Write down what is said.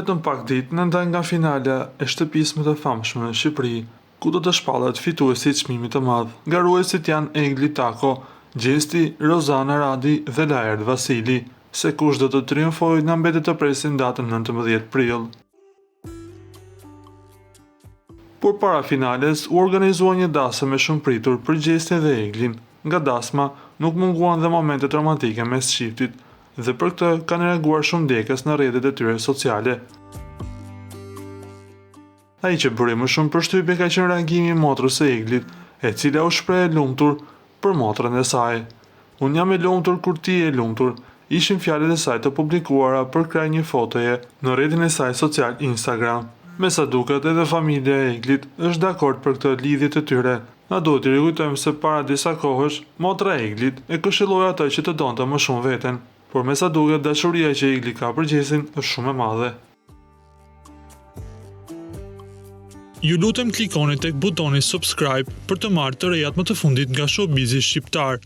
vetëm pak ditë në ndaj nga finale e shtëpisë më të famshme në Shqipëri, ku do të shpallet fituesi i çmimit të madh. Garuesit janë Egli Tako, Gjesti, Rozana Radi dhe Laerd Vasili. Se kush do të triumfojë na mbetet të presim datën 19 prill. Por para finales u organizua një dasëm e shumë pritur për Gjestin dhe Eglin. Nga dasma nuk munguan dhe momentet romantike mes çiftit, dhe për këtë kanë reaguar shumë ndjekës në rrjetet e tyre sociale. Ai që bëri më shumë përshtypje ka qenë reagimi i motrës së Eglit, e cila u shpreh e lumtur për motrën e saj. "Unë jam e lumtur kur ti je lumtur", ishin fjalët e saj të publikuara për kraj një fotoje në rrjetin e saj social Instagram. Me sa duket edhe familja e Eglit është dakord për këtë lidhje të tyre. Na duhet të rikujtojmë se para disa kohësh, motra e Eglit e këshilloi atë që të donte më shumë veten, por me sa duket dashuria që Egli ka për Gjesin është shumë e madhe. Ju lutem klikoni tek butoni subscribe për të marrë të rejat më të fundit nga showbizi shqiptar.